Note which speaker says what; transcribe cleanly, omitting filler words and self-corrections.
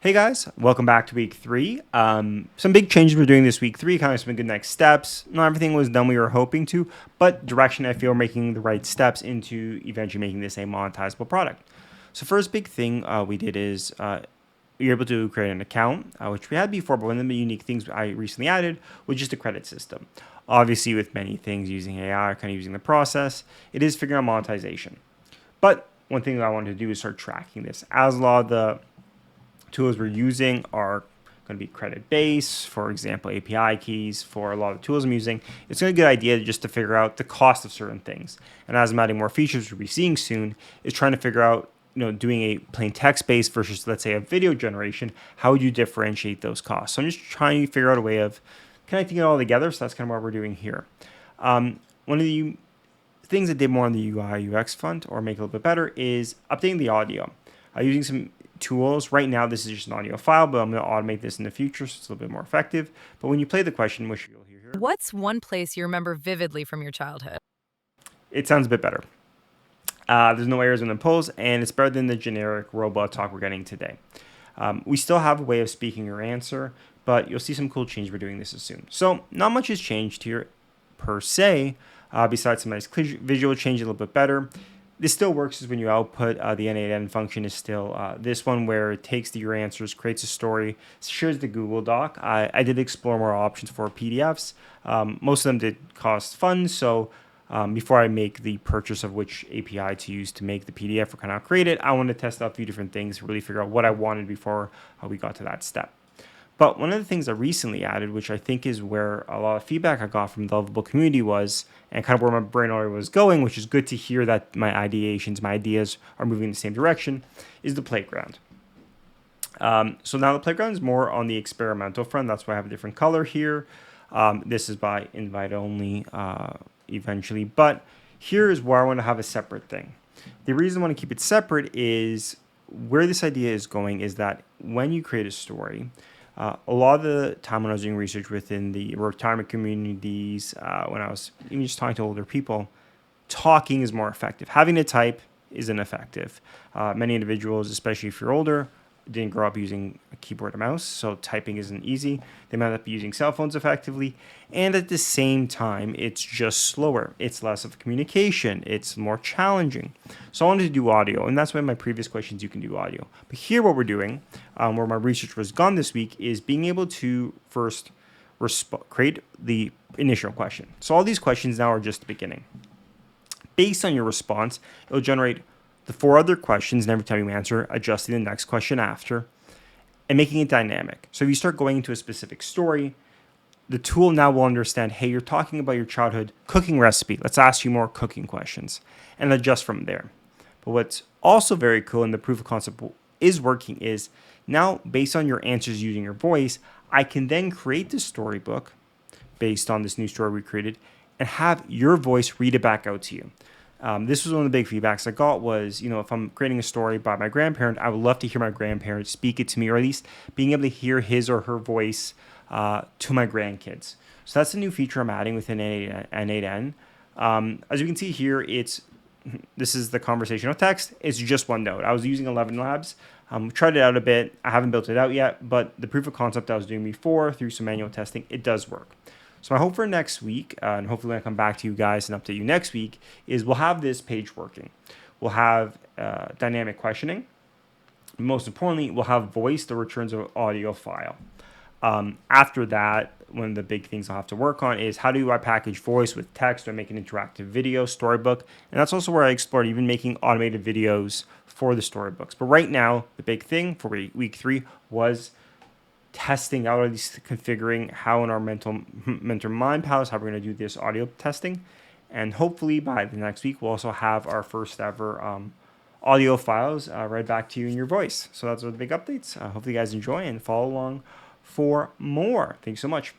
Speaker 1: Hey guys, welcome back to week 3. Some big changes we're doing this week 3, kind of some good next steps. Not everything was done we were hoping to, but direction I feel making the right steps into eventually making this a monetizable product. So first big thing we did is you're able to create an account, which we had before, but one of the unique things I recently added was just a credit system. Obviously, with many things using AI, kind of using the process, it is figuring out monetization. But one thing that I wanted to do is start tracking this. As a lot of the tools we're using are going to be credit based, for example, API keys for a lot of the tools I'm using. It's a good idea just to figure out the cost of certain things. And as I'm adding more features we'll be seeing soon, is trying to figure out, doing a plain text based versus, let's say, a video generation. How would you differentiate those costs? So I'm just trying to figure out a way of connecting it all together. So that's kind of what we're doing here. One of the things I did more on the UI UX front, or make it a little bit better, is updating the audio. Using some tools. Right now, this is just an audio file, but I'm going to automate this in the future so it's a little bit more effective. But when you play the question, which you'll hear here,
Speaker 2: What's one place you remember vividly from your childhood?
Speaker 1: it sounds a bit better. There's no errors in the polls, and it's better than the generic robot talk we're getting today. We still have a way of speaking your answer, but you'll see some cool change. We're doing this as soon. So not much has changed here per se, besides some nice visual change, a little bit better. This still works is when you output the N8N function is still this one where it takes your answers, creates a story, shares the Google Doc. I did explore more options for PDFs. Most of them did cost funds, so before I make the purchase of which API to use to make the PDF or kind of create it, I wanted to test out a few different things, really figure out what I wanted before we got to that step. But one of the things I recently added, which I think is where a lot of feedback I got from the Lovable community was, and kind of where my brain already was going, which is good to hear that my ideations, my ideas are moving in the same direction, is the playground. So now the playground is more on the experimental front. That's why I have a different color here. This is by invite only eventually. But here is where I want to have a separate thing. The reason I want to keep it separate is where this idea is going is that when you create a story, a lot of the time when I was doing research within the retirement communities, when I was even just talking to older people, talking is more effective. Having to type isn't effective. Many individuals, especially if you're older, didn't grow up using a keyboard and mouse, so typing isn't easy. They might not be using cell phones effectively, and at the same time, it's just slower. It's less of communication. It's more challenging. So I wanted to do audio, and that's why in my previous questions you can do audio. But here, what we're doing, where my research was gone this week, is being able to first create the initial question. So all these questions now are just the beginning. Based on your response, it'll generate the 4 other questions, and every time you answer, adjusting the next question after, and making it dynamic. So if you start going into a specific story, the tool now will understand, hey, you're talking about your childhood cooking recipe. Let's ask you more cooking questions and adjust from there. But what's also very cool, and the proof of concept is working, is now based on your answers using your voice, I can then create this storybook based on this new story we created and have your voice read it back out to you. This was one of the big feedbacks I got was, if I'm creating a story by my grandparent, I would love to hear my grandparent speak it to me, or at least being able to hear his or her voice to my grandkids. So that's a new feature I'm adding within N8N. As you can see here, this is the conversational text. It's just OneNote. I was using ElevenLabs. Tried it out a bit. I haven't built it out yet, but the proof of concept I was doing before through some manual testing, it does work. So my hope for next week, and hopefully when I come back to you guys and update you next week, is we'll have this page working. We'll have dynamic questioning. Most importantly, we'll have voice that returns an audio file. After that, one of the big things I'll have to work on is how do I package voice with text or make an interactive video storybook. And that's also where I explored even making automated videos for the storybooks. But right now, the big thing for week 3 was testing out, or at least configuring how in our mental mind palace, how we're going to do this audio testing. And hopefully by the next week, we'll also have our first ever audio files read back to you in your voice. So that's the big updates. Hopefully you guys enjoy and follow along for more. Thanks so much.